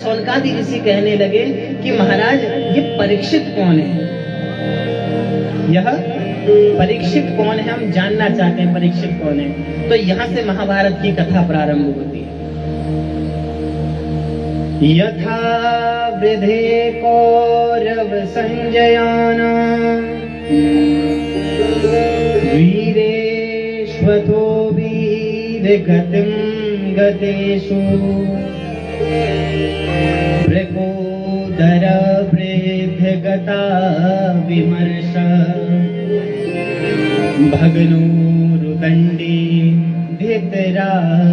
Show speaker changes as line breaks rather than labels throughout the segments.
शौनकादि ऋषि कहने लगे कि महाराज ये परीक्षित कौन है, यह परीक्षित कौन है, हम जानना चाहते हैं परीक्षित कौन है। तो यहाँ से महाभारत की कथा प्रारंभ होती है। यथा वृधे कौरव संजयानां वीरेष्वतो वीरगतिं गतेषु प्रकोदर वृद्धगता विमर्श भग्नोरुदण्डी धृतराष्ट्रपुत्रे।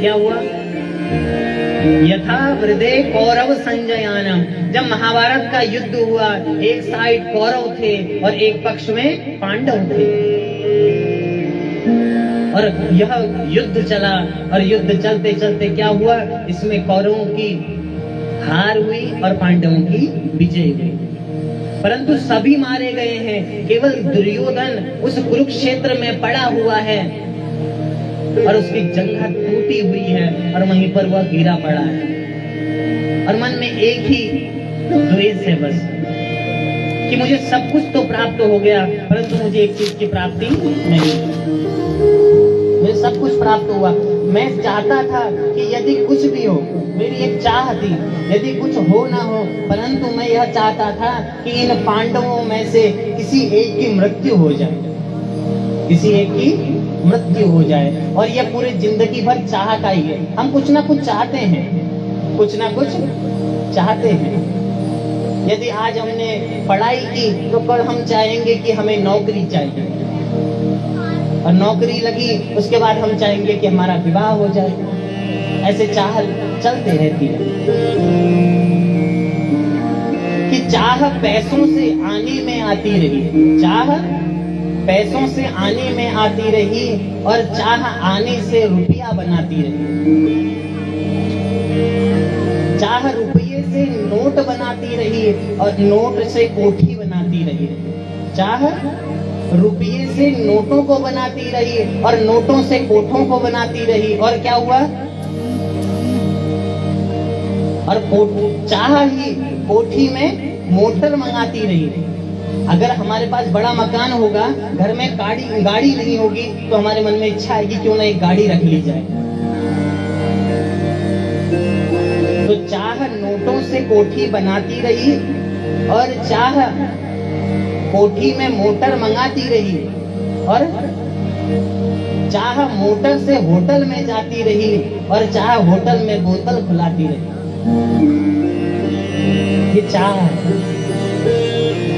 क्या हुआ? यथा वृदे कौरव संजयानम, जब महाभारत का युद्ध हुआ, एक साइड कौरव थे और एक पक्ष में पांडव थे, और यह युद्ध चला, और युद्ध चलते चलते क्या हुआ, इसमें कौरवों की हार हुई और पांडवों की विजय हुई। परंतु सभी मारे गए हैं, केवल दुर्योधन उस कुरुक्षेत्र में पड़ा हुआ है और उसकी जंघा टूटी हुई है और वहीं पर वह गिरा पड़ा है, और मन में एक ही द्वेष है बस कि मुझे सब कुछ तो प्राप्त हो गया, परंतु मुझे एक चीज की प्राप्ति नहीं। मुझे सब कुछ प्राप्त हुआ, मैं चाहता था कि यदि कुछ भी हो, मेरी एक चाह थी, यदि कुछ हो ना हो, परंतु मैं यह चाहता था कि इन पांडवों में से किसी एक की मृत्यु हो जाए, किसी एक की मृत्यु हो जाए। और यह पूरी जिंदगी भर चाह का ही है, हम कुछ ना कुछ चाहते हैं, कुछ ना कुछ चाहते हैं। यदि आज हमने पढ़ाई की तो कल हम चाहेंगे कि हमें नौकरी चाहिए, और नौकरी लगी उसके बाद हम चाहेंगे कि हमारा विवाह हो जाए। ऐसे चाह चलते रहती है कि चाह पैसों से आने में आती रही, चाह पैसों से आने में आती रही, और चाह आने से रुपया बनाती रही। चाह रुपये से नोट बनाती रही और नोट से कोठी बनाती रही। चाह रुपये से नोटों को बनाती रही और नोटों से कोठों को बनाती रही, और क्या हुआ? और चाह ही कोठी में मोटर मंगाती रही। अगर हमारे पास बड़ा मकान होगा, घर में गाड़ी नहीं होगी, तो हमारे मन में इच्छा आएगी क्यों ना एक गाड़ी रख ली जाए। तो चाह नोटों से कोठी बनाती रही और चाह कोठी में मोटर मंगाती रही, और चाह मोटर से होटल में जाती रही, और चाह होटल में बोतल खुलाती रही। ये चाह है।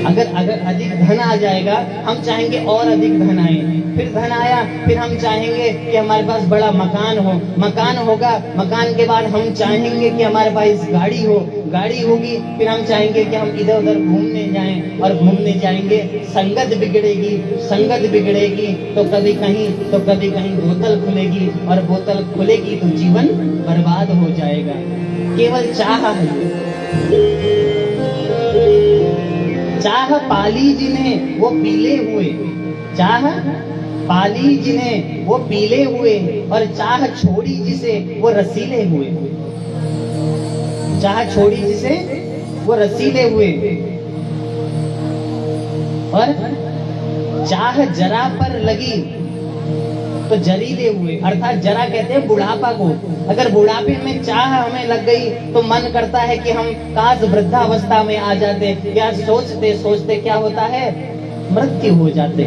अगर अधिक धन आ जाएगा, हम चाहेंगे और अधिक धन आए, फिर धन आया, फिर हम चाहेंगे कि हमारे पास बड़ा मकान हो, मकान होगा, मकान के बाद हम चाहेंगे कि हमारे पास गाड़ी हो, गाड़ी होगी, फिर हम चाहेंगे कि हम इधर उधर घूमने जाएं, और घूमने जाएंगे, संगत बिगड़ेगी, संगत बिगड़ेगी तो कभी कहीं बोतल खुलेगी, और बोतल खुलेगी तो जीवन बर्बाद हो जाएगा। केवल चाह है। चाह पाली जिन्हें वो पीले हुए, चाह पाली जिन्हें वो पीले हुए, और चाह छोड़ी जिसे वो रसीले हुए। चाह छोड़ी जिसे वो रसीले हुए, और चाह जरा पर लगी तो जरीले हुए। अर्थात जरा कहते हैं बुढ़ापा को। अगर बुढ़ापे में चाह हमें लग गई तो मन करता है कि हम काश वृद्धावस्था में आ जाते, या सोचते सोचते क्या होता है, मृत्यु हो जाते।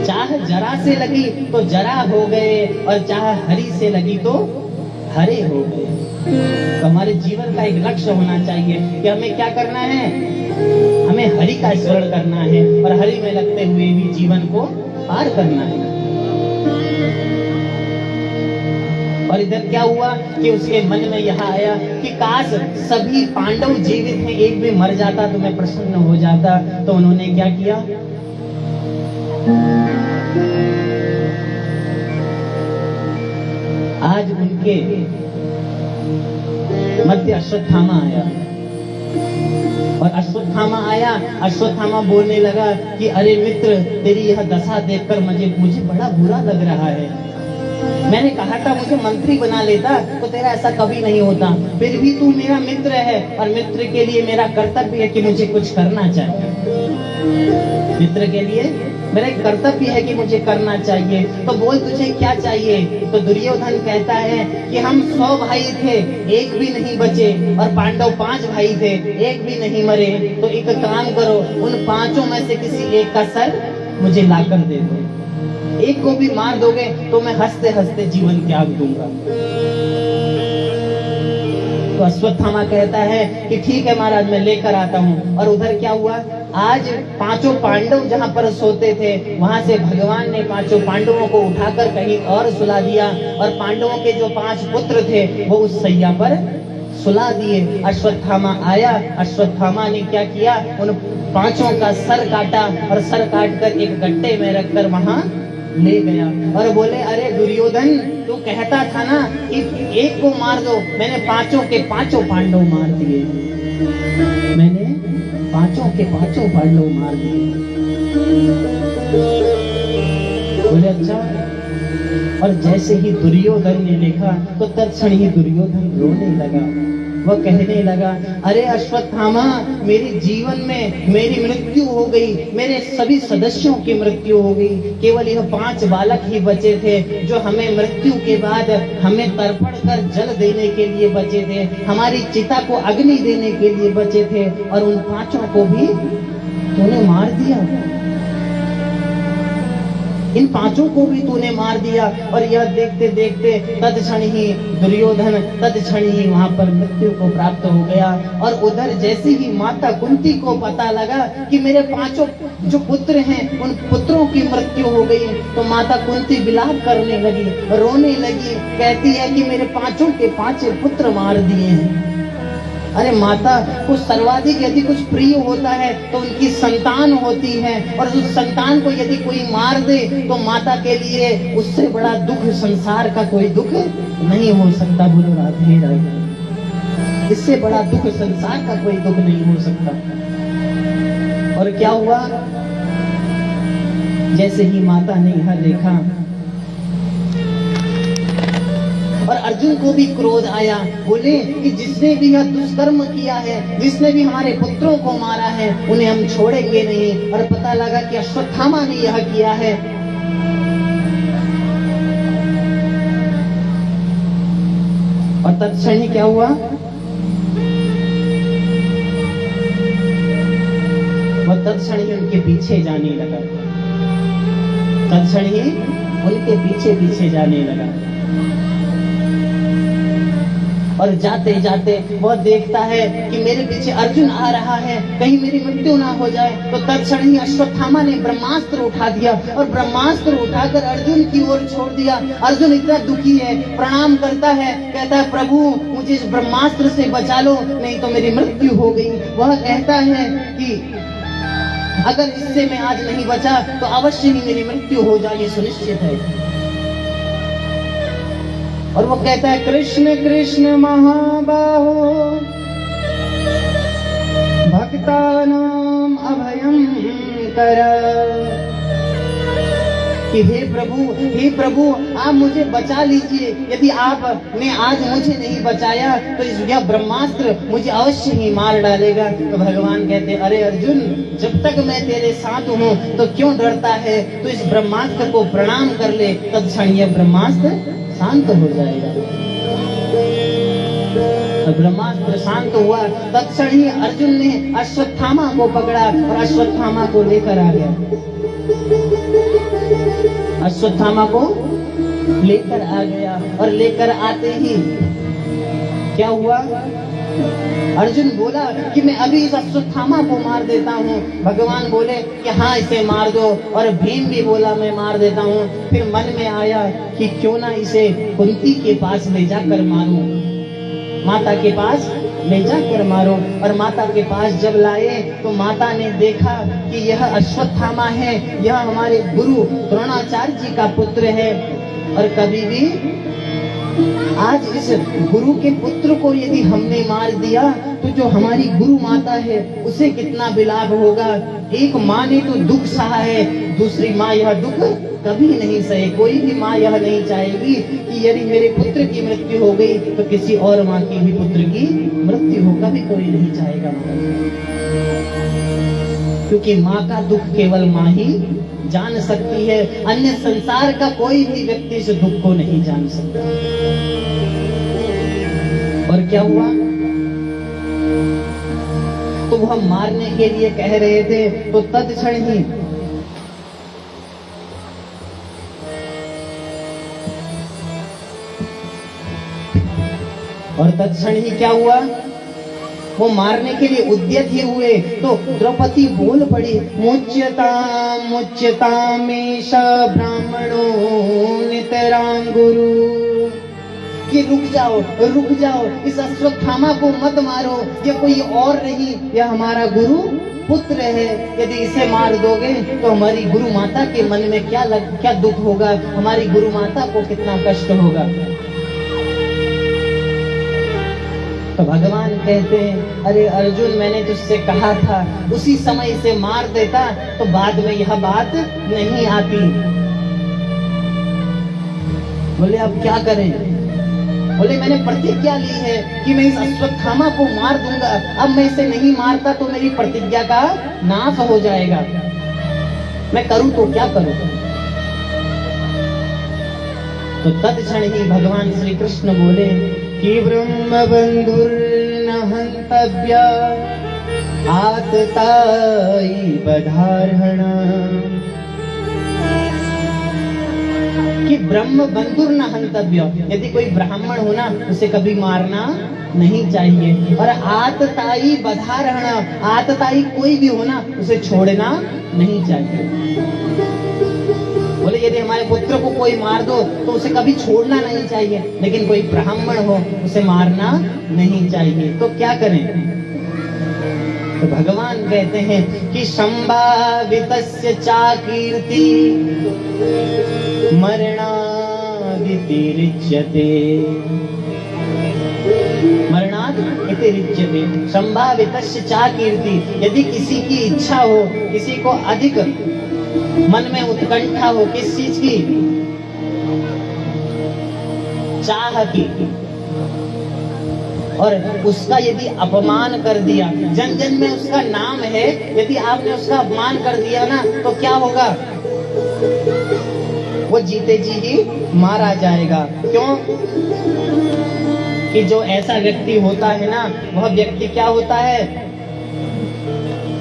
चाह जरा से लगी तो जरा हो गए, और चाह हरी से लगी तो हरे हो गए। तो हमारे जीवन का एक लक्ष्य होना चाहिए कि हमें क्या करना है, हमें हरि का स्मरण करना है, और हरि में लगते हुए भी जीवन को पार करना है। और इधर क्या हुआ कि उसके मन में यह आया कि काश सभी पांडव जीवित हैं, एक भी मर जाता तो मैं प्रसन्न हो जाता। तो उन्होंने क्या किया, आज उनके मध्य अश्वत्थामा आया, और अश्वत्थामा बोलने लगा कि अरे मित्र, तेरी यह दशा देखकर मुझे बड़ा बुरा लग रहा है। मैंने कहा था मुझे मंत्री बना लेता तो तेरा ऐसा कभी नहीं होता। फिर भी तू मेरा मित्र है और मित्र के लिए मेरा कर्तव्य है कि मुझे कुछ करना चाहिए। मित्र के लिए मेरा कर्तव्य है कि मुझे करना चाहिए। तो बोल तुझे क्या चाहिए? तो दुर्योधन कहता है कि हम 100 भाई थे, एक भी नहीं बचे, और पांडव 5 भाई थे, एक भी नहीं मरे। तो एक काम करो, उन 5 में से किसी एक का सर मुझे लाकर दे दो। एक को भी मार दोगे तो मैं हंसते हंसते जीवन त्याग दूंगा। तो अश्वत्थामा कहता है कि ठीक है महाराज, मैं लेकर आता हूँ। और उधर क्या हुआ, आज 5 पांडव जहाँ पर सोते थे वहां से भगवान ने 5 पांडवों को उठाकर कहीं और सुला दिया, और पांडवों के जो 5 पुत्र थे वो उस सैया पर सुला दिए। अश्वत्थामा आया, अश्वत्थामा ने क्या किया, उन 5 का सर काटा और सर काट कर एक गड्ढे में रखकर वहां ले गया और बोले, अरे दुर्योधन, तू कहता था ना कि एक को मार दो, मैंने 5 के 5 पांडव मार दिए, मैंने 5 के 5 पांडव मार दिए। बोले अच्छा। और जैसे ही दुर्योधन ने देखा तो तत्क्षण ही दुर्योधन रोने लगा। वो कहने लगा, अरे अश्वत्थामा, मेरे जीवन में मेरी मृत्यु हो गई, मेरे सभी सदस्यों की मृत्यु हो गई, केवल यह 5 बालक ही बचे थे जो हमें मृत्यु के बाद हमें तर्पण कर जल देने के लिए बचे थे, हमारी चिता को अग्नि देने के लिए बचे थे, और उन 5 को भी तूने मार दिया। इन 5 को भी तूने मार दिया। और यह देखते देखते तत्क्षण ही दुर्योधन तत्क्षण ही वहां पर मृत्यु को प्राप्त हो गया। और उधर जैसे ही माता कुंती को पता लगा कि मेरे 5 जो पुत्र हैं उन पुत्रों की मृत्यु हो गई, तो माता कुंती विलाप करने लगी, रोने लगी, कहती है कि मेरे 5 के 5 पुत्र मार दिए हैं। अरे माता को सर्वाधिक यदि कुछ प्रिय होता है तो उनकी संतान होती है, और उस संतान को यदि कोई मार दे तो माता के लिए उससे बड़ा दुख संसार का कोई दुख नहीं हो सकता। बोलो राधे राधे। इससे बड़ा दुख संसार का कोई दुख नहीं हो सकता। और क्या हुआ, जैसे ही माता ने यह देखा और अर्जुन को भी क्रोध आया। बोले कि जिसने भी यह दुष्कर्म किया है, जिसने भी हमारे पुत्रों को मारा है, उन्हें हम छोड़ेंगे नहीं। और पता लगा कि अश्वत्थामा ने यह किया है। और तत्क्षण ही क्या हुआ, वह तत्क्षण ही उनके पीछे जाने लगा, तत्क्षण ही उनके पीछे पीछे जाने लगा। और जाते जाते वह देखता है कि मेरे पीछे अर्जुन आ रहा है, कहीं मेरी मृत्यु ना हो जाए। तो तत्क्षण ही अश्वत्थामा ने ब्रह्मास्त्र उठा दिया और ब्रह्मास्त्र उठाकर अर्जुन की ओर छोड़ दिया। अर्जुन इतना दुखी है, प्रणाम करता है, कहता है प्रभु मुझे इस ब्रह्मास्त्र से बचा लो, नहीं तो मेरी मृत्यु हो गई। वह कहता है कि अगर इससे मैं आज नहीं बचा तो अवश्य ही मेरी मृत्यु हो जाएगी, सुनिश्चित है। और वो कहता है कृष्ण कृष्ण महाबाहो भक्तानां अभयं कर, कि हे प्रभु आप मुझे बचा लीजिए। यदि आपने आज मुझे नहीं बचाया तो यह ब्रह्मास्त्र मुझे अवश्य ही मार डालेगा। तो भगवान कहते, अरे अर्जुन, जब तक मैं तेरे साथ हूँ तो क्यों डरता है, तो इस ब्रह्मास्त्र को प्रणाम कर ले, तत्क्षण यह ब्रह्मास्त्र शांत हो जाएगा। ब्रह्मास्त्र शांत हुआ, तत्क्षण ही अर्जुन ने अश्वत्थामा को पकड़ा और अश्वत्थामा को लेकर आ गया। अश्वत्थामा को लेकर आ गया और लेकर आते ही क्या हुआ, अर्जुन बोला कि मैं अभी इस अश्वत्थामा को मार देता हूँ। भगवान बोले कि हाँ इसे मार दो, और भीम भी बोला मैं मार देता हूँ। फिर मन में आया कि क्यों ना इसे कुंती के पास ले जाकर मारूं, माता के पास ले जाकर मारो। और माता के पास जब लाए तो माता ने देखा कि यह अश्वत्थामा है, यह हमारे गुरु द्रोणाचार्य जी का पुत्र है। और कभी भी आज इस गुरु के पुत्र को यदि हमने मार दिया तो जो हमारी गुरु माता है उसे कितना विलाप होगा। एक माँ ने तो दुख सहा है, दूसरी माँ यह दुख कभी नहीं सहे। कोई भी माँ यह नहीं चाहेगी कि यदि मेरे पुत्र की मृत्यु हो गई तो किसी और माँ की भी पुत्र की मृत्यु हो, कभी कोई नहीं चाहेगा महाराज। क्योंकि माँ का दुख केवल माँ ही जान सकती है, अन्य संसार का कोई भी व्यक्ति इस दुख को नहीं जान सकता। और क्या हुआ, तो वह मारने के लिए कह रहे थे, तो तत्क्षण ही क्या हुआ, वो मारने के लिए उद्यत ही हुए तो द्रौपदी बोल पड़ी, मुच्यताम मुच्यतामेष ब्राह्मणो नितरां गुरु, कि रुक जाओ, इस अश्वत्थामा को मत मारो, ये कोई और नहीं, यह हमारा गुरु पुत्र है। यदि इसे मार दोगे तो हमारी गुरु माता के मन में क्या दुख होगा, हमारी गुरु माता को कितना कष्ट होगा। तो भगवान कहते हैं, अरे अर्जुन, मैंने तुझसे कहा था उसी समय इसे मार देता तो बाद में यह बात नहीं आती। बोले अब क्या करें? बोले मैंने प्रतिज्ञा ली है कि मैं इस अश्वत्थामा को मार दूंगा, अब मैं इसे नहीं मारता तो मेरी प्रतिज्ञा का नाश हो जाएगा, मैं करूं तो क्या करूं? तो तत्क्षण ही भगवान श्री कृष्ण बोले कि ब्रह्म बंधुर्न हंतव्य आतताई बधार्हण, कि ब्रह्म बंधुर न हंतव्य, यदि कोई ब्राह्मण हो ना उसे कभी मारना नहीं चाहिए। और आतताई बधार्हण, आतताई कोई भी हो ना उसे छोड़ना नहीं चाहिए। बोले यदि हमारे पुत्र को कोई मार दो तो उसे कभी छोड़ना नहीं चाहिए, लेकिन कोई ब्राह्मण हो उसे मारना नहीं चाहिए। तो क्या करें? तो भगवान कहते हैं कि संभावितस्य चाकीर्ति मरणादिति रिच्यते, मरणाद इति रिच्यते, संभावितस्य चाकीर्ति, यदि किसी की इच्छा हो, किसी को अधिक मन में उत्कंठा हो, किस चीज की? चाह की, और उसका यदि अपमान कर दिया, जन जन में उसका नाम है, यदि आपने उसका अपमान कर दिया ना तो क्या होगा? वो जीते जी ही मारा जाएगा। क्यों? कि जो ऐसा व्यक्ति होता है ना, वह व्यक्ति क्या होता है,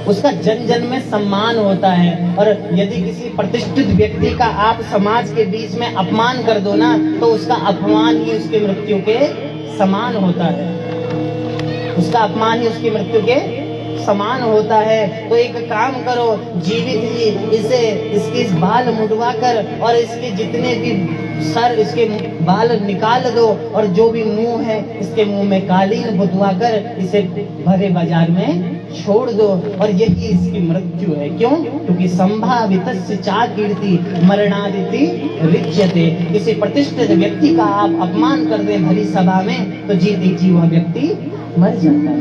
उसका जन जन में सम्मान होता है। और यदि किसी प्रतिष्ठित व्यक्ति का आप समाज के बीच में अपमान कर दो ना तो उसका अपमान ही उसकी मृत्यु के समान होता है, उसका अपमान ही उसकी मृत्यु के समान होता है। तो एक काम करो, जीवित ही इसके बाल मुड़वा कर और इसके जितने भी सर, इसके बाल निकाल दो, और जो भी मुंह है इसके मुंह में कालीन बुतवा कर इसे भरे बाजार में छोड़ दो, और यही इसकी मृत्यु है। क्यों? क्योंकि संभावितस्य चाकीर्ति मरणादिति रिच्यते, किसी प्रतिष्ठित व्यक्ति का आप अपमान कर दें भरी सभा में तो जीते जी वह व्यक्ति मर जाता है।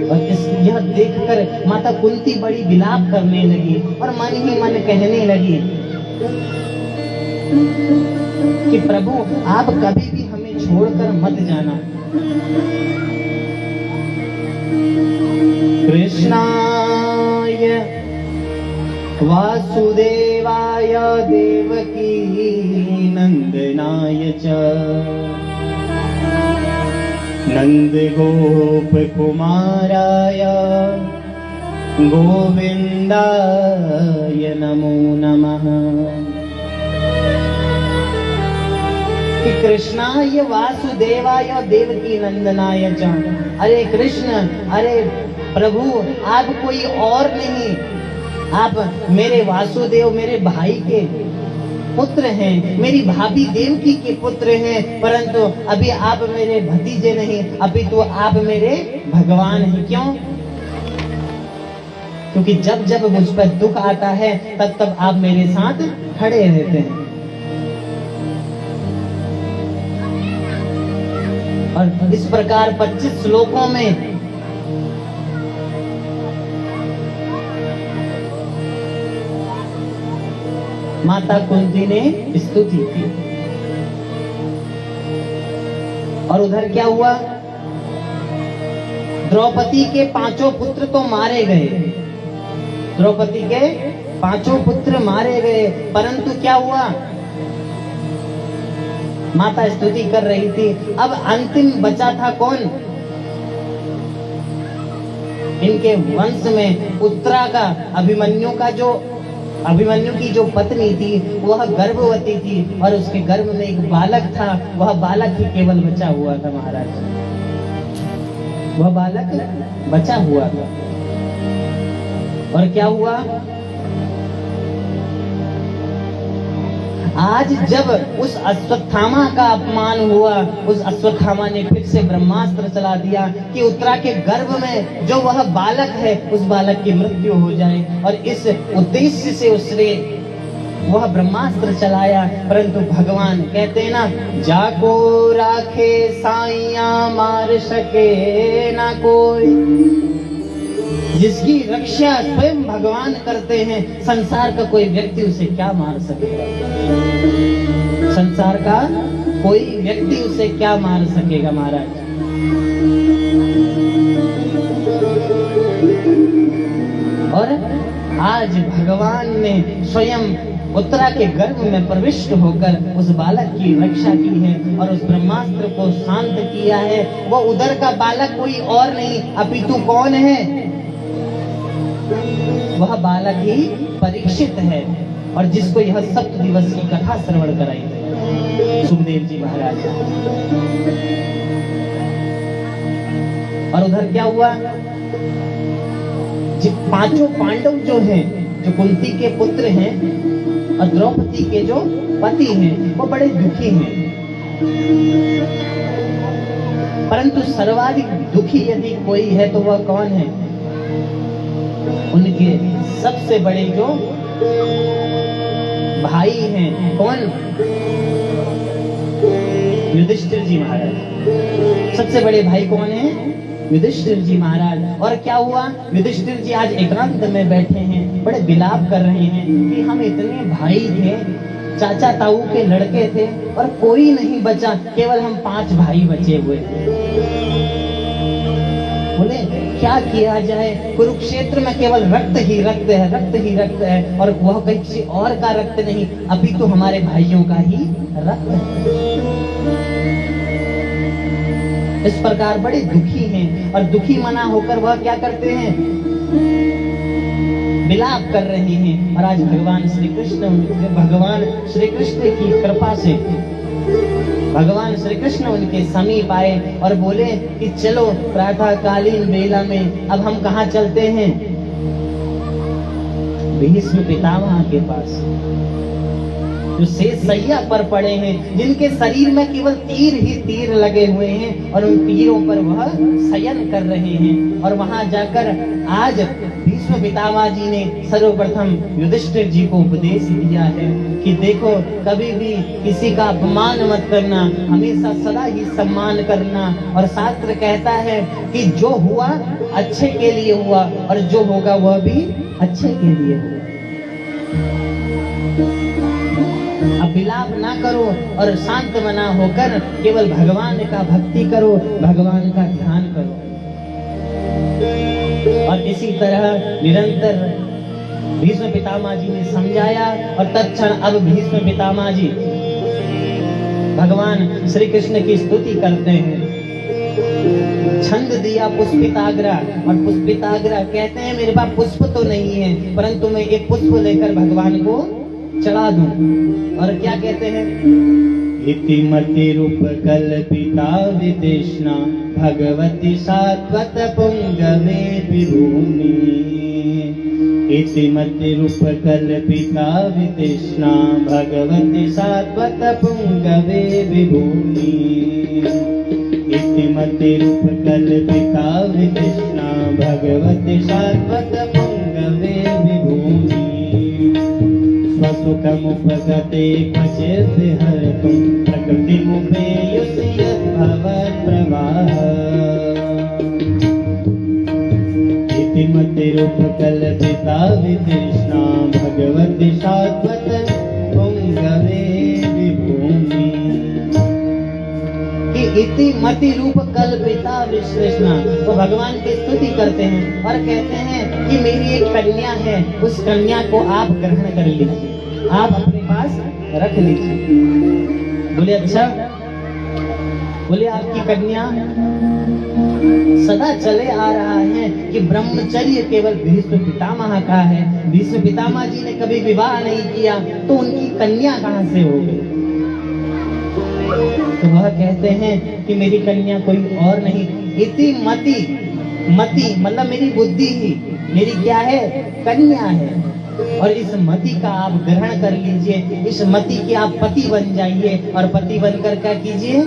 और यह देखकर माता कुंती बड़ी विलाप करने लगी और मन ही मन कहने लगी कि प्रभु आप कभी भी हमें छोड़कर मत जाना। कृष्णाय वासुदेवाय देवकी नंदनाय च नंद गोप कुमाराय गोविंदाय नमो नमः। कि कृष्णाय वासुदेवाय देवकी नंदनाय च, अरे कृष्ण, अरे प्रभु, आप कोई और नहीं, आप मेरे वासुदेव, मेरे भाई के पुत्र हैं, मेरी भाभी देवकी के पुत्र हैं, परंतु अभी आप मेरे भतीजे नहीं, अभी तो आप मेरे भगवान हैं। क्यों? क्योंकि जब जब मुझ पर दुख आता है तब तब आप मेरे साथ खड़े रहते हैं। और इस प्रकार 25 श्लोकों में माता कुंती ने स्तुति की। और उधर क्या हुआ, द्रौपदी के 5 पुत्र तो मारे गए, द्रौपदी के 5 पुत्र मारे गए, परंतु क्या हुआ, माता स्तुति कर रही थी। अब अंतिम बचा था कौन, इनके वंश में उत्तरा का, अभिमन्यु की जो पत्नी थी वह गर्भवती थी और उसके गर्भ में एक बालक था, वह बालक ही केवल बचा हुआ था महाराज, वह बालक बचा हुआ था। और क्या हुआ, आज जब उस अश्वत्थामा का अपमान हुआ, उस अश्वत्थामा ने फिर से ब्रह्मास्त्र चला दिया कि उत्तरा के गर्भ में जो वह बालक है उस बालक की मृत्यु हो जाए, और इस उद्देश्य से उसने वह ब्रह्मास्त्र चलाया। परंतु भगवान कहते हैं ना, जाको राखे साइया मार सके ना कोई, जिसकी रक्षा स्वयं भगवान करते हैं, संसार का कोई व्यक्ति उसे क्या मार सकेगा, संसार का कोई व्यक्ति उसे क्या मार सकेगा महाराज। और आज भगवान ने स्वयं उत्तरा के गर्भ में प्रविष्ट होकर उस बालक की रक्षा की है और उस ब्रह्मास्त्र को शांत किया है। वो उधर का बालक कोई और नहीं अपितु कौन है, वह बालक ही परीक्षित है, और जिसको यह 7 दिवस की कथा श्रवण कराई सुखदेव जी महाराज। और उधर क्या हुआ, 5 पांडव जो हैं, जो कुंती के पुत्र हैं और द्रौपदी के जो पति हैं, वो बड़े दुखी हैं। परंतु सर्वाधिक दुखी यदि कोई है तो वह कौन है, उनके सबसे बड़े जो भाई हैं, कौन, युधिष्ठिर जी महाराज। सबसे बड़े भाई कौन है, युधिष्ठिर जी महाराज। और क्या हुआ, युधिष्ठिर जी आज एकांत में बैठे हैं, बड़े विलाप कर रहे हैं कि हम इतने भाई थे, चाचा ताऊ के लड़के थे और कोई नहीं बचा, केवल हम 5 भाई बचे हुए थे। बोले क्या किया जाए, कुरुक्षेत्र में केवल रक्त ही रक्त है, रक्त ही रक्त है, और वह किसी और का रक्त नहीं, अभी तो हमारे भाइयों का ही रक्त है। इस प्रकार बड़े दुखी हैं, और दुखी मना होकर वह क्या करते हैं, विलाप कर रहे हैं। और आज भगवान श्री कृष्ण की कृपा से भगवान श्री कृष्ण उनके समीप आए और बोले कि चलो प्रातःकालीन बेला में अब हम कहाँ चलते हैं, भीष्म पितामह के पास, जो शेषशैया पर पड़े हैं, जिनके शरीर में केवल तीर ही तीर लगे हुए हैं और उन तीरों पर वह शयन कर रहे हैं। और वहां जाकर आज भीष्म पितामह जी ने सर्वप्रथम युधिष्ठिर जी को उपदेश दिया है कि देखो, कभी भी किसी का अपमान मत करना, हमेशा सदा ही सम्मान करना। और शास्त्र कहता है कि जो हुआ अच्छे के लिए हुआ और जो होगा वह भी अच्छे के लिए होगा। अब विलाप ना करो और शांत मना होकर केवल भगवान का भक्ति करो, भगवान का ध्यान करो। और इसी तरह निरंतर भीष्म पितामह जी ने समझाया, और तत्क्षण अब भीष्म पितामह जी भगवान श्री कृष्ण की स्तुति करते हैं। छंद दिया पुष्पिताग्रा, और पुष्पिताग्रा कहते हैं मेरे पास पुष्प तो नहीं है, परंतु मैं एक पुष्प लेकर भगवान को चढ़ा दूं। और क्या कहते हैं, इति मति रूप कल्पिता विदेशना भगवती सात्वत पुंगवे विभूमि। इति मति रूप कल्पिता विदेशना भगवती सात्वत पुंगवे विभूमि। इति मति रूप कल्पिता विदेशना भगवती सात्वत पुंगवे विभूमि। स्वसुखमुपगते क्वचित् हरतुं प्रकृतिमुपेयुषि यद्भवत्प्रवाह। इति मतिरूपकल्पिता वितृष्णा भगवती शाश्वत इति मति रूप कल्पिता विश्लेषणा। तो भगवान की स्तुति करते हैं और कहते हैं कि मेरी एक कन्या है, उस कन्या को आप ग्रहण कर लीजिए, आप अपने पास रख लीजिए। बोले अच्छा, बोले आपकी कन्या सदा चले आ रहा है कि ब्रह्मचर्य केवल भीष्म पितामह का है, भीष्म पितामह जी ने कभी विवाह नहीं किया, तो उनकी कन्या कहाँ से हो गई? तो वह कहते हैं कि मेरी कन्या कोई और नहीं, इति मति, मति मतलब मेरी बुद्धि ही, मेरी क्या है? कन्या है। और इस मति का आप ग्रहण कर लीजिए, इस मति के आप पति बन जाइए, और पति बनकर क्या कीजिए?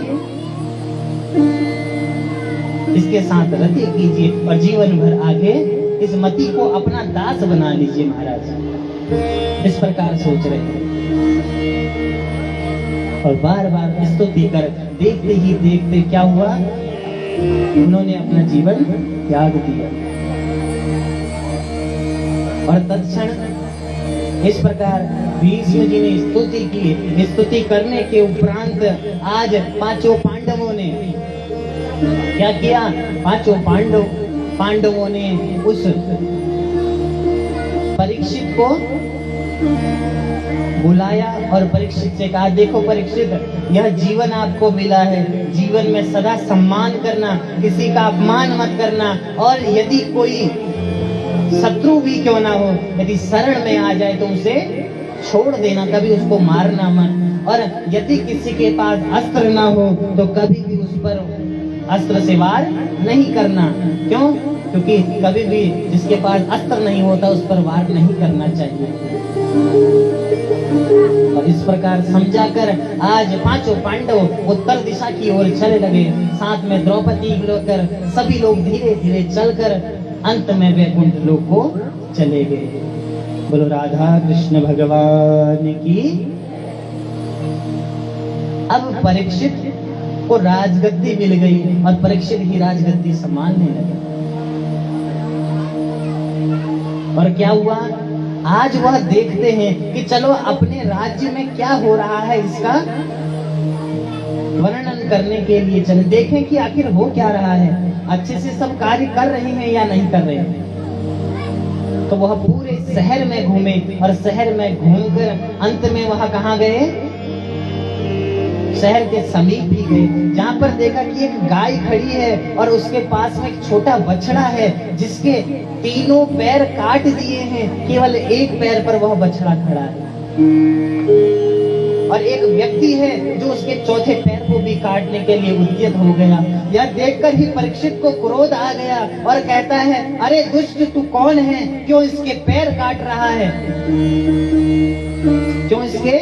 इसके साथ रति कीजिए और जीवन भर आगे इस मति को अपना दास बना लीजिए। महाराज इस प्रकार सोच रहे हैं और बार बार स्तुति कर देखते ही देखते क्या हुआ? उन्होंने अपना जीवन त्याग दिया। और तत्क्षण इस प्रकार भीष्म जी ने स्तुति की। स्तुति करने के उपरांत आज पांचों पांडवों ने क्या किया? पांचों पांडवों ने उस परीक्षित को बुलाया और परीक्षित से कहा, देखो परीक्षित, यह जीवन आपको मिला है, जीवन में सदा सम्मान करना, किसी का अपमान मत करना, और यदि कोई शत्रु भी क्यों ना हो, यदि शरण में आ जाए तो उसे छोड़ देना, कभी उसको मारना मत। और यदि किसी के पास अस्त्र ना हो तो कभी भी उस पर अस्त्र से वार नहीं करना। क्यों? क्योंकि कभी भी जिसके पास अस्त्र नहीं होता उस पर वार नहीं करना चाहिए। और इस प्रकार समझाकर आज पांचों पांडव उत्तर दिशा की ओर चले लगे, साथ में द्रौपदी लेकर सभी लोग धीरे धीरे चलकर अंत में वैकुंठ लोक को चले गए। बोलो राधा कृष्ण भगवान की। अब परीक्षित को राजगद्दी मिल गई और परीक्षित ही राजगद्दी संभालने लगे। और क्या हुआ? आज वह देखते हैं कि चलो अपने राज्य में क्या हो रहा है इसका वर्णन करने के लिए चले, देखें कि आखिर हो क्या रहा है, अच्छे से सब कार्य कर रहे हैं या नहीं कर रहे हैं। तो वह पूरे शहर में घूमे और शहर में घूमकर अंत में वह कहाँ गए? शहर के समीप ही गए, जहाँ पर देखा कि एक गाय खड़ी है और उसके पास में एक छोटा बछड़ा है जिसके तीनों पैर काट दिए हैं, केवल एक पैर पर वह बछड़ा खड़ा है। और एक व्यक्ति है जो उसके चौथे पैर को भी काटने के लिए उद्यत हो गया। यह देखकर ही परीक्षित को क्रोध आ गया और कहता है, अरे दुष्ट, तू कौन है? क्यों इसके पैर काट रहा है? क्यों इसके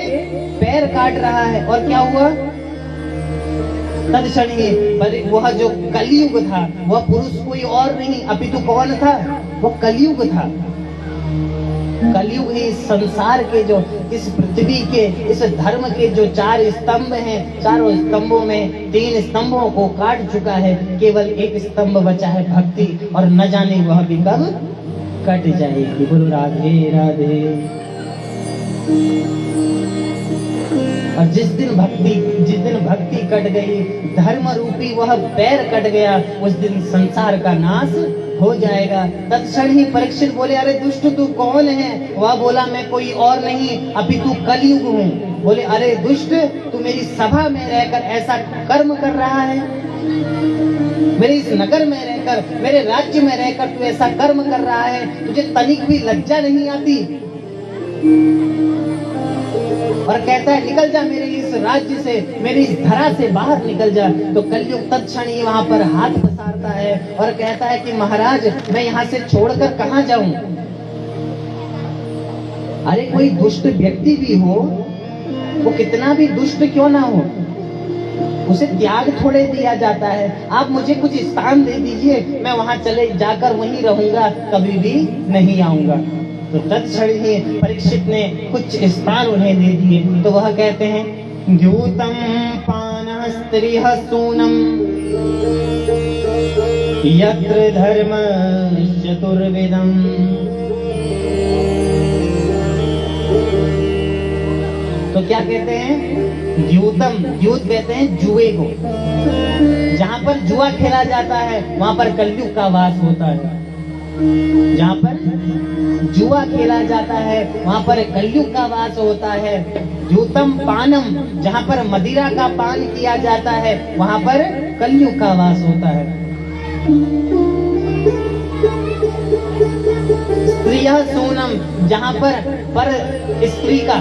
पैर काट रहा है? और क्या हुआ? तत्क्षण ही वह जो कलयुग था, वह पुरुष कोई और नहीं अपितु कौन था? वह कलयुग था। कलयुग ही संसार के जो इस पृथ्वी के इस धर्म के जो चार स्तंभ हैं, चारों स्तंभों में तीन स्तंभों को काट चुका है, केवल एक स्तंभ बचा है भक्ति, और न जाने वह भी कब कट जाएगी। बोलो राधे राधे। और जिस दिन भक्ति कट गई, धर्म रूपी वह पैर कट गया, उस दिन संसार का नाश हो जाएगा। तत्क्षण ही परीक्षित बोले, अरे दुष्ट, तू कौन है? वह बोला, मैं कोई और नहीं अपितु कलयुग हूँ। बोले, अरे दुष्ट, तू मेरी सभा में रहकर ऐसा कर्म कर रहा है, मेरे इस नगर में रहकर, मेरे राज्य में रहकर तू ऐसा कर्म कर रहा है, तुझे तनिक भी लज्जा नहीं आती? और कहता है, निकल जा मेरे इस राज्य से, मेरी इस धरा से बाहर निकल जा। तो कलयुग तत्क्षण ही वहां पर हाथ पसारता है और कहता है कि महाराज, मैं यहाँ से छोड़कर कहाँ जाऊं? अरे कोई दुष्ट व्यक्ति भी हो, वो कितना भी दुष्ट क्यों ना हो, उसे त्याग थोड़े दिया जाता है। आप मुझे कुछ स्थान दे दीजिए, मैं वहां चले जाकर वहीं रहूंगा, कभी भी नहीं आऊंगा। तो तत्क्षण ही परीक्षित ने कुछ स्थान उन्हें दे दिए। तो वह कहते हैं, द्यूतम पानः स्त्रियः सूनम यत्र धर्म चतुर्विधम। तो क्या कहते हैं? द्यूतम। द्यूत कहते हैं जुए को। जहां पर जुआ खेला जाता है वहां पर कलयुग का वास होता है। जहां पर जुआ खेला जाता है वहां पर कलयुग का वास होता है। द्यूतम पानम, जहां पर मदिरा का पान किया जाता है वहां पर कलयुग का वास होता है। स्त्रियः सोनम, जहां पर स्त्री का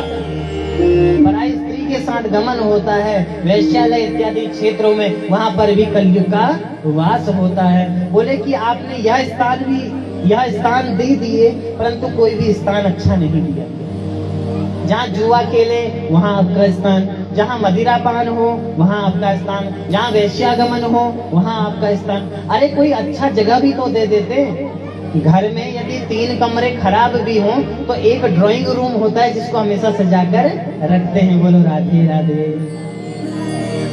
पराई स्त्री के साथ गमन होता है, वैश्यालय इत्यादि क्षेत्रों में, वहां पर भी कलयुग का वास होता है। बोले कि आपने यह स्थान दे दिए, परंतु कोई भी स्थान अच्छा नहीं दिया। जहाँ जुआ खेले वहाँ आपका स्थान, जहाँ मदिरा पान हो वहाँ आपका स्थान, जहाँ वैश्यागमन हो वहाँ आपका स्थान। अरे कोई अच्छा जगह भी तो दे देते। घर में यदि 3 कमरे खराब भी हों तो एक ड्राइंग रूम होता है जिसको हमेशा सजाकर रखते हैं। बोलो राधे राधे।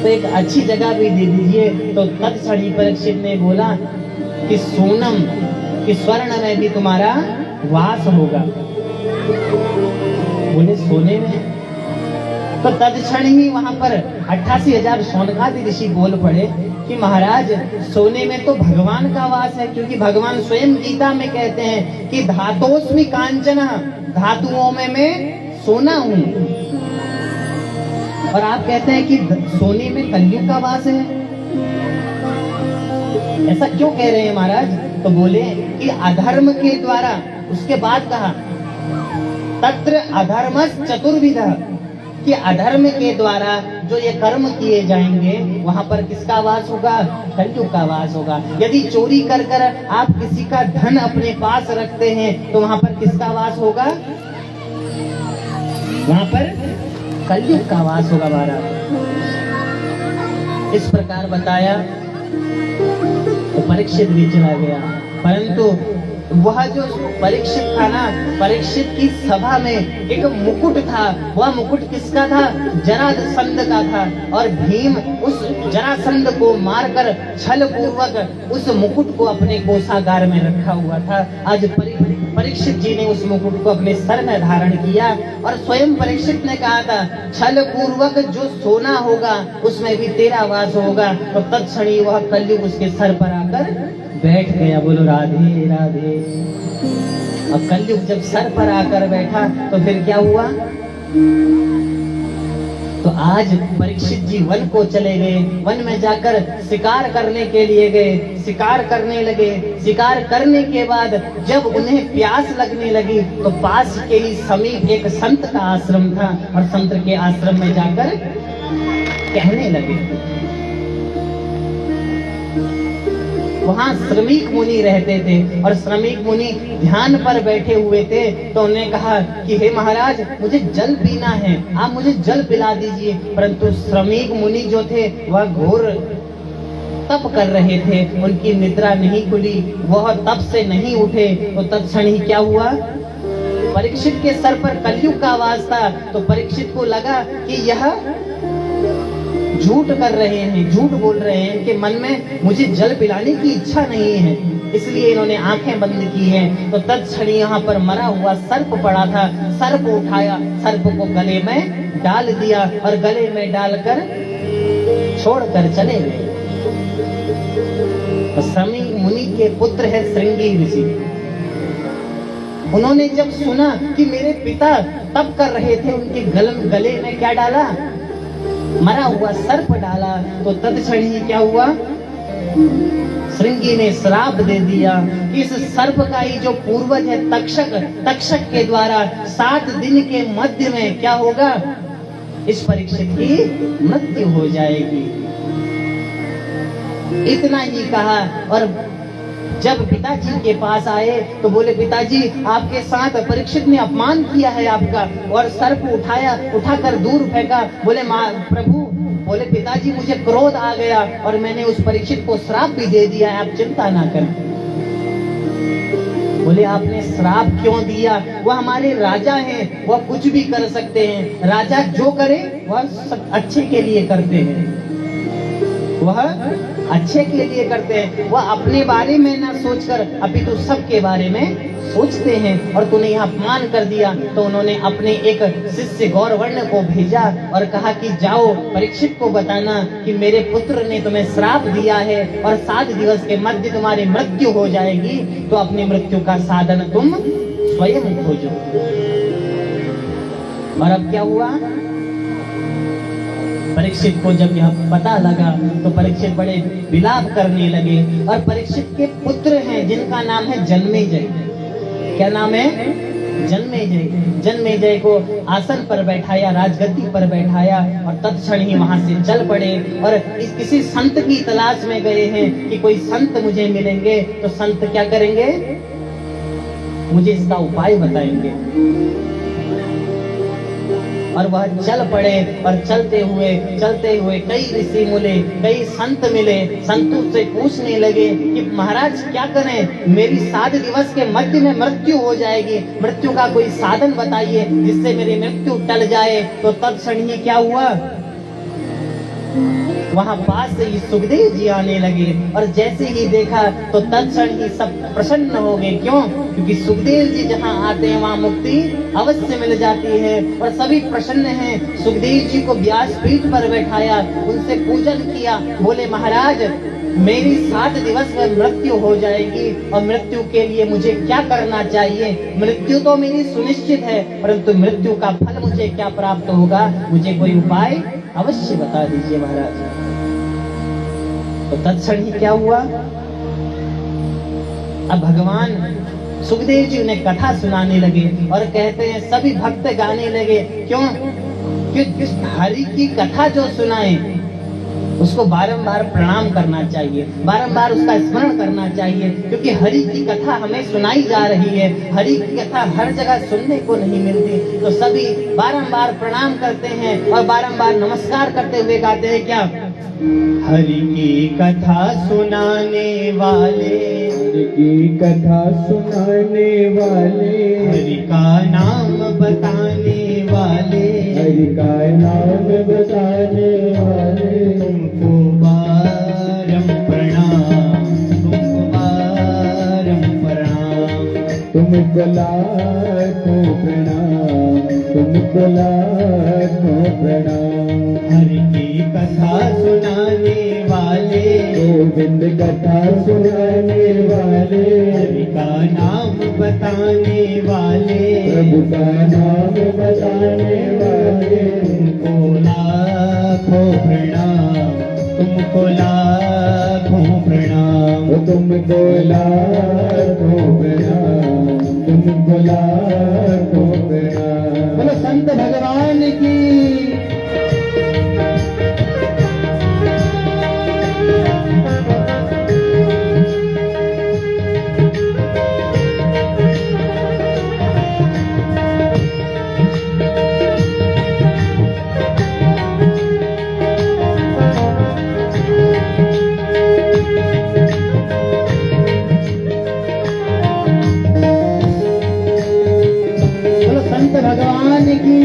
तो एक अच्छी जगह भी दे दीजिए। तो तत्क्षणी परीक्षित ने बोला कि सोनम, कि स्वर्ण में भी तुम्हारा वास होगा। बोले सोने में? तो तत्क्षण ही वहां पर 88,000 शौनकादि ऋषि बोल पड़े कि महाराज सोने में तो भगवान का वास है, क्योंकि भगवान स्वयं गीता में कहते हैं कि धातोस्मि कांचन, धातुओं में मैं सोना हूं। और आप कहते हैं कि सोने में कलयुग का वास है। ऐसा क्यों कह रहे हैं महाराज? तो बोले कि अधर्म के द्वारा, उसके बाद कहा तत्र अधर्मस् चतुर्विधः, कि अधर्म के द्वारा जो ये कर्म किए जाएंगे वहां पर किसका वास होगा? कलयुग का वास होगा। यदि चोरी कर कर आप किसी का धन अपने पास रखते हैं तो वहां पर किसका वास होगा? वहां पर कलयुग का वास होगा महाराज। इस प्रकार बताया तो परीक्षित भी चला गया। परंतु वह जो परीक्षित था ना, परीक्षित की सभा में एक मुकुट था। वह मुकुट किसका था? जरासंध का था। और भीम उस जरासंध को मारकर छल पूर्वक उस मुकुट को अपने कोषागार में रखा हुआ था। आज परीक्षित जी ने उस मुकुट को अपने सर में धारण किया और स्वयं परीक्षित ने कहा था छल पूर्वक जो सोना होगा उसमें भी तेरा वास होगा। तो तत्क्षणी वह कलयुग उसके सर पर आकर बैठ गया। बोलो राधे राधे। अब कलयुग जब सर पर आकर बैठा तो फिर क्या हुआ? तो आज परीक्षित जी वन को चले गए। वन में जाकर शिकार करने के लिए गए। शिकार करने लगे। शिकार करने के बाद जब उन्हें प्यास लगने लगी तो पास के ही समीप एक संत का आश्रम था और संत के आश्रम में जाकर कहने लगे। वहाँ श्रमिक मुनि रहते थे और श्रमिक मुनि ध्यान पर बैठे हुए थे। तो उन्होंने कहा कि हे महाराज मुझे जल पीना है, आप मुझे जल पिला दीजिए। परंतु श्रमिक मुनि जो थे वह घोर तप कर रहे थे, उनकी निद्रा नहीं खुली, वह तप से नहीं उठे। तो तत्क्षण ही क्या हुआ? परीक्षित के सर पर कलयुग का वास था। तो परीक्षित को लगा कि यह झूठ कर रहे हैं, झूठ बोल रहे हैं कि मन में मुझे जल पिलाने की इच्छा नहीं है, इसलिए इन्होंने आंखें बंद की हैं। तो तत्क्षण यहाँ पर मरा हुआ सर्प पड़ा था। सर्प उठाया, सर्प को गले में डाल दिया और गले में डालकर छोड़कर चले गए। श्रमिक मुनि के पुत्र है श्रृंगी ऋषि। उन्होंने जब सुना कि मेरे पिता तप कर रहे थे, उनके गले में क्या डाला? मरा हुआ सर्प डाला। तो तत्क्षण ही क्या हुआ? श्रृंगी ने श्राप दे दिया कि इस सर्प का ही जो पूर्वज है तक्षक के द्वारा 7 दिन के मध्य में क्या होगा? इस परीक्षित की मृत्यु हो जाएगी। इतना ही कहा और जब पिताजी के पास आए तो बोले पिताजी आपके साथ परीक्षित ने अपमान किया है आपका, और सर्प उठाकर दूर फेंका। बोले प्रभु, बोले पिताजी मुझे क्रोध आ गया और मैंने उस परीक्षित को श्राप भी दे दिया है, आप चिंता ना करें। बोले आपने श्राप क्यों दिया? वह हमारे राजा हैं, वह कुछ भी कर सकते हैं। राजा जो करे वह सब अच्छे के लिए करते हैं, वह अच्छे के लिए करते हैं। वह अपने बारे में ना सोचकर अपितु सबके बारे में सोचते हैं और तूने यह अपमान कर दिया। तो उन्होंने अपने एक शिष्य गौरवर्ण को भेजा और कहा कि जाओ परीक्षित को बताना कि मेरे पुत्र ने तुम्हें श्राप दिया है और 7 दिवस के मध्य तुम्हारी मृत्यु हो जाएगी, तो अपनी मृत्यु का साधन तुम स्वयं खोजो। और अब क्या हुआ? परीक्षित को जब यह पता लगा तो परीक्षित बड़े विलाप करने लगे। और परीक्षित के पुत्र हैं जिनका नाम है जन्मेजय। क्या नाम है? जन्मेजय। जन्मेजय को आसन पर बैठाया, राजगद्दी पर बैठाया और तत्क्षण ही वहां से चल पड़े और किसी संत की तलाश में गए हैं कि कोई संत मुझे मिलेंगे तो संत क्या करेंगे? मुझे इसका उपाय बताएंगे। और वह चल पड़े और चलते हुए कई ऋषि मिले, कई संत मिले। संतों से पूछने लगे कि महाराज क्या करें, मेरी 7 दिवस के मध्य में मृत्यु हो जाएगी, मृत्यु का कोई साधन बताइए जिससे मेरी मृत्यु टल जाए। तो तत्क्षण ही क्या हुआ? वहां पास से ही सुखदेव जी आने लगे और जैसे ही देखा तो तत्क्षण ही सब प्रसन्न हो गए। क्यों? क्योंकि सुखदेव जी जहां आते हैं वहां मुक्ति अवश्य मिल जाती है और सभी प्रसन्न हैं। सुखदेव जी को व्यासपीठ पर बैठाया, उनसे पूजन किया। बोले महाराज मेरी 7 दिवस में मृत्यु हो जाएगी और मृत्यु के लिए मुझे क्या करना चाहिए? मृत्यु तो मेरी सुनिश्चित है, परंतु मृत्यु का फल मुझे क्या प्राप्त होगा? मुझे कोई उपाय अवश्य बता दीजिए महाराज। तो तत्क्षण ही क्या हुआ? अब भगवान सुखदेव जी उन्हें कथा सुनाने लगे और कहते हैं सभी भक्त गाने लगे। क्यों? कि हरि की कथा जो सुनाए उसको बारंबार प्रणाम करना चाहिए, बारंबार उसका स्मरण करना चाहिए, क्योंकि हरि की कथा हमें सुनाई जा रही है। हरि की कथा हर जगह सुनने को नहीं मिलती। तो सभी बारंबार प्रणाम करते हैं और बारंबार नमस्कार करते हुए गाते हैं क्या? हरि की कथा सुनाने वाले,
हरि की कथा सुनाने वाले,
हरि का नाम बताने वाले,
हरि का नाम बताने वाले,
तुमको बारम प्रणाम, तुमको बारम प्रणाम,
तुमको लाखों प्रणाम, तुमको लाखों प्रणाम।
हरि की कथा सुनाने वाले,
गोविंद कथा सुनाने वाले,
हरि का नाम बताने वाले,
प्रभु का नाम बताने वाले,
तुमको लाखों प्रणाम, तुमको लाखों प्रणाम।
तुमको लाखों प्रणाम, तुमको लाखों प्रणाम।
बोलो संत भगवान की। भगवान की।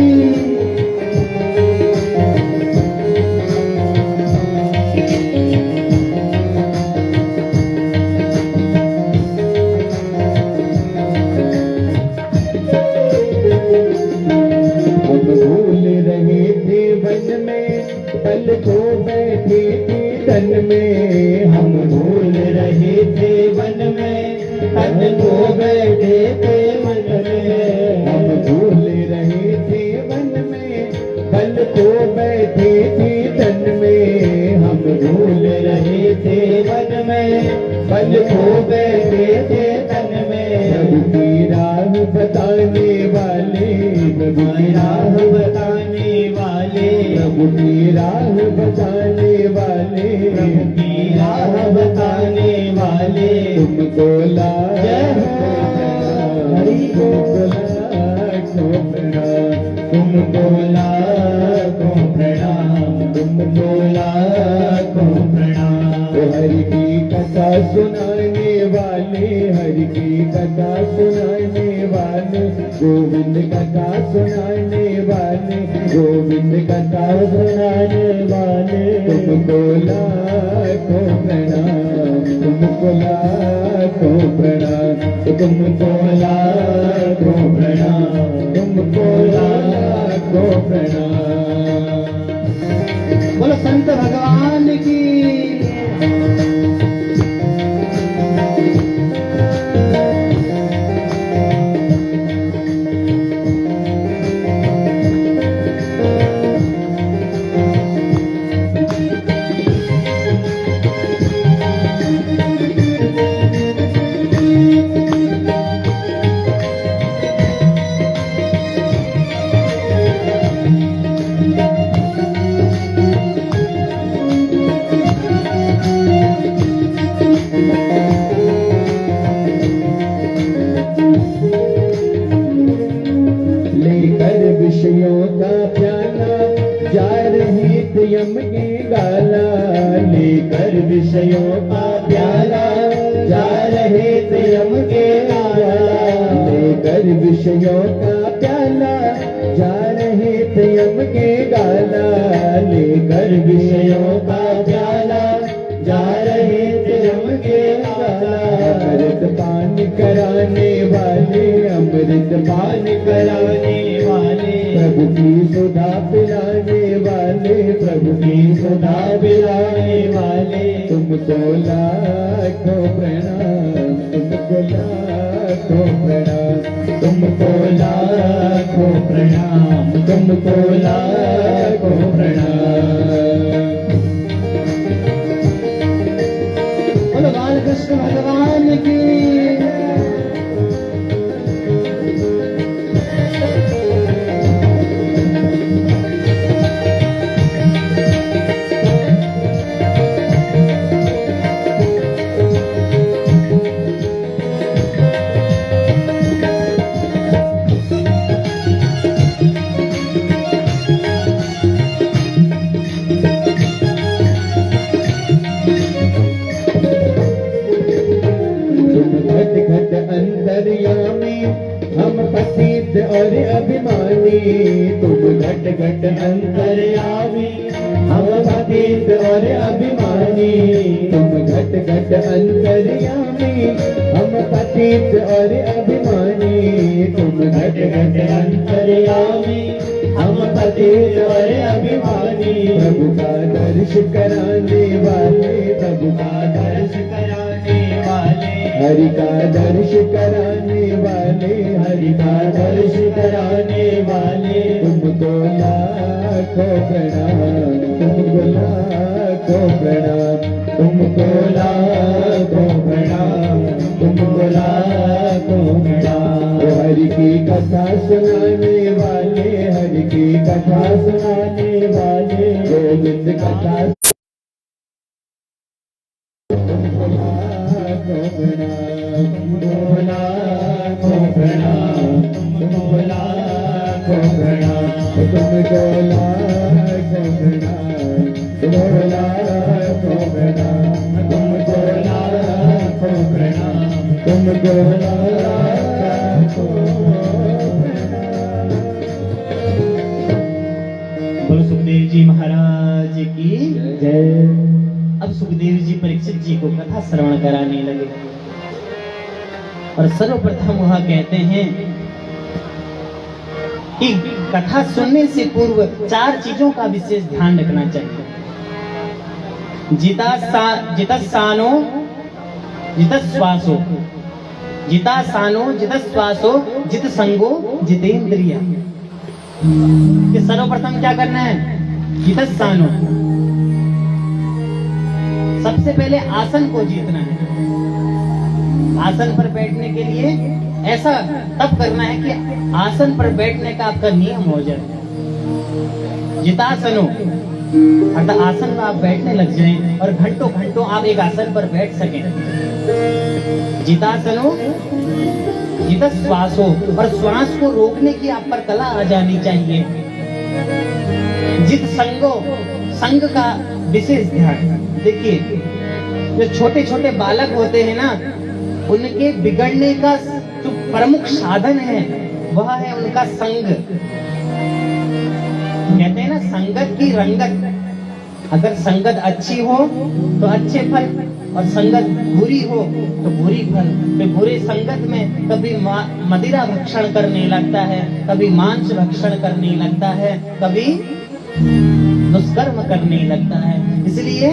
हम भूल रहे थे वन में, पल को बैठे थे तन में। हम भूल रहे थे वन में, पल को बैठे थे मन में। हम भूल रहे थे वन में, पल को बैठे थे तन में। हम भूल रहे थे वन में, पल को बैठे थे तन में। प्रभु की राह बताने वाले, प्रभु की राह बताने वाले, प्रभु की राह बताने वाले, प्रभु की राह बताने वाले। तुमको लाखों हरि को लाखों प्रणाम, तुमको लाखों प्रणाम, तुमको लाखों प्रणाम। हरि की कथा सुनाने वाले, हरि की कथा सुनाने वाले, गोविंद कथा सुनाने वाले, गोविंद कथा सुनाने वाले। तुमको लाखों प्रणाम, तुमको लाखों प्रणाम, तुमको लाखों प्रणाम, तुमको लाखों प्रणाम। बोलो संत भगवान की। लेकर विषयों का प्याला जा रहे थे यम के गाला, लेकर विषयों का प्याला जा रहे थे यम के गाला, लेकर विषयों का प्याला जा रहे थे यम के गाला, लेकर विषयों का प्याला जा रहे थे यम के गाला। अमृत पान कराने वाले, अमृत पान कराने वाले, प्रभु की सुधा पिलाने वाले, प्रभु की सुधा पिलाने वाले, तुमको लाखों प्रणाम, तुमको लाखों प्रणाम, तुमको लाखों प्रणाम, तुमको लाखों प्रणाम। बोलो बालकृष्ण भगवान की। घट अंतर्यामी हम पतित और अभिमानी, तुम घट घट अंतर्यामी हम पतित और अभिमानी, तुम घट घट अंतर्यामी हम पतित और अभिमानी, तुम घट घट अंतर्यामी हम पतित और अभिमानी। प्रभु का दर्श कराने वाले, प्रभु का दर्श कराने वाले, हरि का दर्श कराने वाले, हरि का दर्श कराने वाले, तुमको लाखों प्रणाम, तुमको लाखों प्रणाम, तुमको लाखों प्रणाम, तुमको लाखों प्रणाम। हरि की कथा सुनाने वाले, हरि की कथा सुनाने वाले, गोविंद कथा तुमको लाखों प्रणाम, तुमको लाखों प्रणाम, तुमको लाखों प्रणाम, तुमको लाखों प्रणाम, तुमको लाखों प्रणाम, तुमको लाखों प्रणाम।
बोलो सुखदेव जी महाराज की
जय।
अब सुखदेव जी परीक्षित जी को कथा श्रवण कराने लगे और सर्वप्रथम वह कहते हैं कि कथा सुनने से पूर्व 4 चीजों का विशेष ध्यान रखना चाहिए। जितस्सानो जितस्वासो, जितासानो जितस्वासो, जितसंगो जितेंद्रिय। कि सर्वप्रथम क्या करना है? जितस्सानो, सबसे पहले आसन को जीतना है। आसन पर बैठने के लिए ऐसा तब करना है कि आसन पर बैठने का आपका नियम हो जाए। जितासनो अर्थात आसन में आप बैठने लग जाएं और घंटों घंटों आप एक आसन पर बैठ सकें। जितासनो जितस्वासो, और श्वास को रोकने की आप पर कला आ जानी चाहिए। जित संगो, संग का विशेष ध्यान। देखिए जो छोटे छोटे बालक होते हैं ना, उनके बिगड़ने का जो प्रमुख साधन है वह है उनका संग। कहते हैं ना संगत की रंगत। अगर संगत अच्छी हो तो अच्छे फल, और संगत बुरी हो तो बुरी फल। फिर बुरे संगत में कभी मदिरा भक्षण करने लगता है, कभी मांस भक्षण करने लगता है, कभी दुष्कर्म करने लगता है। इसलिए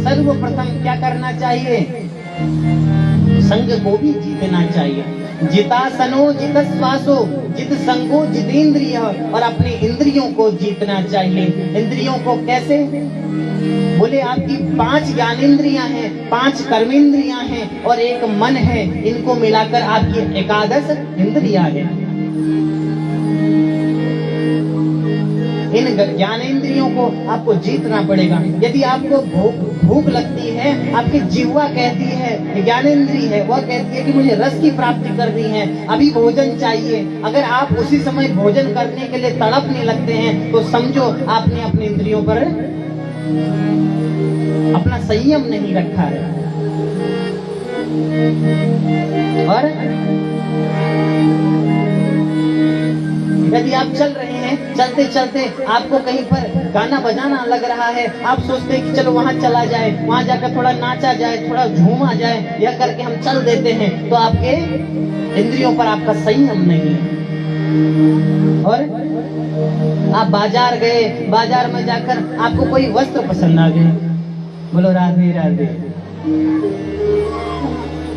सर्वप्रथम क्या करना चाहिए? संग को भी जीतना चाहिए। जितासनो जित श्वासो जित संगो जितेंद्रिय, और अपने इंद्रियों को जीतना चाहिए। इंद्रियों को कैसे? बोले आपकी 5 ज्ञानेंद्रियां हैं, 5 कर्मेंद्रियां हैं और एक मन है, इनको मिलाकर आपकी 11 इंद्रियां हैं। इन ज्ञानेंद्रियों को आपको जीतना पड़ेगा। यदि आपको भूख लगती है, आपकी जिह्वा कहती है, ज्ञानेंद्रिय है, वह कहती है कि मुझे रस की प्राप्ति करनी है, अभी भोजन चाहिए। अगर आप उसी समय भोजन करने के लिए तड़पने लगते हैं तो समझो आपने अपनी इंद्रियों पर अपना संयम नहीं रखा है। और यदि आप चल रहे हैं, चलते चलते आपको कहीं पर गाना बजाना लग रहा है, आप सोचते हैं कि चलो वहां चला जाए, वहां जाकर थोड़ा नाचा जाए, थोड़ा झूमा जाए, यह करके हम चल देते हैं, तो आपके इंद्रियों पर आपका संयम नहीं है। और आप बाजार गए, बाजार में जाकर आपको कोई वस्त्र पसंद आ गए, बोलो राधे राधे।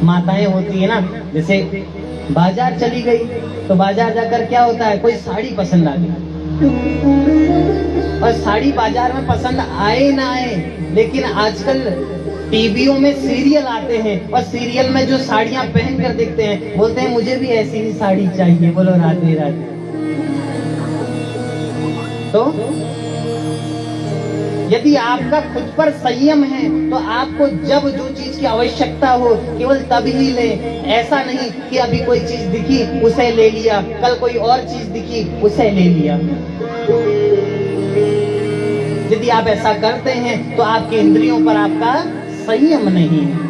माताएं होती है ना, जैसे बाजार चली गई तो बाजार जाकर क्या होता है, कोई साड़ी पसंद आ गई, और साड़ी बाजार में पसंद आए ना आए, लेकिन आजकल टीवियों में सीरियल आते हैं और सीरियल में जो साड़ियां पहन कर देखते हैं, बोलते हैं मुझे भी ऐसी ही साड़ी चाहिए, बोलो राधे राधे। तो यदि आपका खुद पर संयम है तो आपको जब जो चीज की आवश्यकता हो केवल तभी ही ले। ऐसा नहीं कि अभी कोई चीज दिखी उसे ले लिया, कल कोई और चीज दिखी उसे ले लिया। यदि आप ऐसा करते हैं तो आपके इंद्रियों पर आपका संयम नहीं है।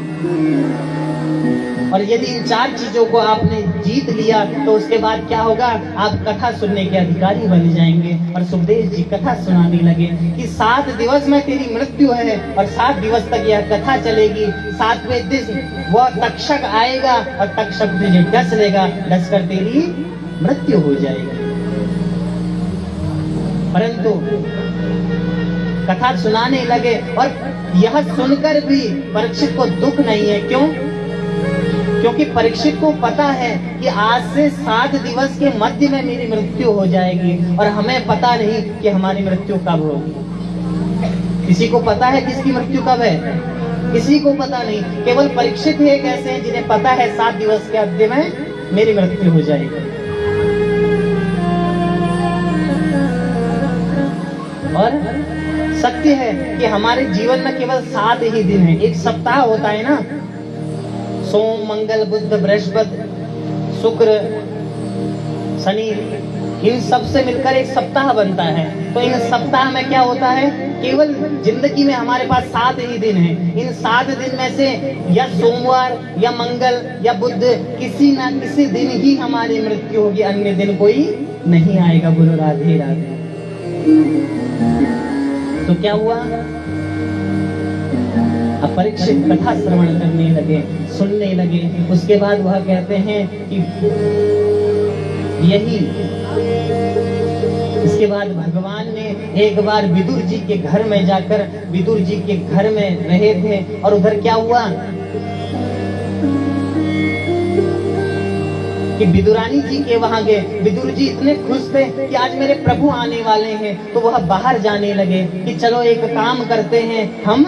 और यदि इन 4 चीजों को आपने जीत लिया तो उसके बाद क्या होगा, आप कथा सुनने के अधिकारी बन जाएंगे। और सुखदेव जी कथा सुनाने लगे कि 7 दिवस में तेरी मृत्यु है और 7 दिवस तक यह कथा चलेगी। 7वें दिन वह तक्षक आएगा और तक्षक तुझे डस लेगा, डस कर तेरी मृत्यु हो जाएगी। परंतु कथा सुनाने लगे और यह सुनकर भी परीक्षित को दुख नहीं है। क्यों? क्योंकि परीक्षित को पता है कि आज से 7 दिवस के मध्य में मेरी मृत्यु हो जाएगी और हमें पता नहीं कि हमारी मृत्यु कब होगी। किसी को पता है किसकी मृत्यु कब है? किसी को पता नहीं। केवल परीक्षित ही एक ऐसे हैं जिन्हें पता है 7 दिवस के मध्य में मेरी मृत्यु हो जाएगी। और सत्य है कि हमारे जीवन में केवल 7 ही दिन है। एक सप्ताह होता है ना, सोम मंगल बुध बृहस्पति शुक्र शनि, इन सब से मिलकर एक सप्ताह बनता है। तो इन सप्ताह में क्या होता है, केवल जिंदगी में हमारे पास 7 ही दिन हैं। इन 7 दिन में से या सोमवार या मंगल या बुध किसी ना किसी दिन ही हमारी मृत्यु होगी, अन्य दिन कोई नहीं आएगा। बोलो राधे राधे। तो क्या हुआ, अब परीक्षित कथा श्रवण करने लगे, सुनने लगे। उसके बाद वह कहते हैं कि यही, इसके बाद भगवान ने एक बार विदुर जी के घर में जाकर, विदुर जी के घर में रहे थे और उधर क्या हुआ कि विदुरानी जी के वहां गए। विदुर जी इतने खुश थे कि आज मेरे प्रभु आने वाले हैं, तो वह बाहर जाने लगे कि चलो एक काम करते हैं, हम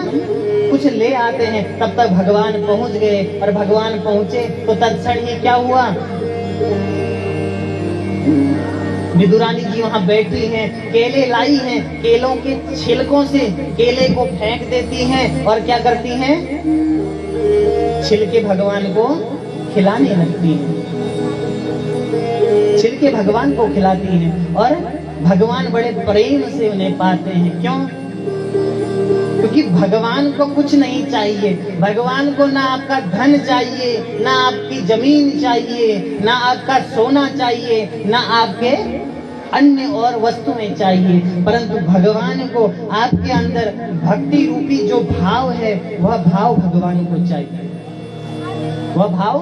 कुछ ले आते हैं। तब तक भगवान पहुंच गए और भगवान पहुंचे तो तत्क्षण ही क्या हुआ, विदुरानी जी वहां बैठी हैं, केले लाई हैं, केलों के छिलकों से केले को फेंक देती हैं और क्या करती हैं, छिलके भगवान को खिलाने लगती हैं। छिलके भगवान को खिलाती हैं और भगवान बड़े प्रेम से उन्हें पाते हैं। क्यों? क्योंकि भगवान को कुछ नहीं चाहिए। भगवान को ना आपका धन चाहिए, ना आपकी जमीन चाहिए, ना आपका सोना चाहिए, ना आपके अन्य और वस्तुएं चाहिए, परंतु भगवान को आपके अंदर भक्ति रूपी जो भाव है वह भाव भगवान को चाहिए, वह भाव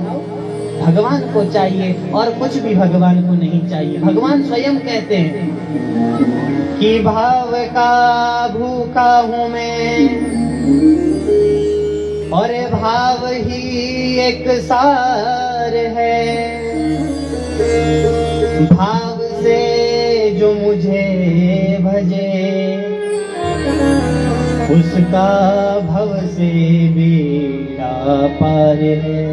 भगवान को चाहिए और कुछ भी भगवान को नहीं चाहिए। भगवान स्वयं कहते हैं कि भाव का भूखा हूं मैं और भाव ही एक सार है, भाव से जो मुझे भजे उसका भव से बेड़ा पार है।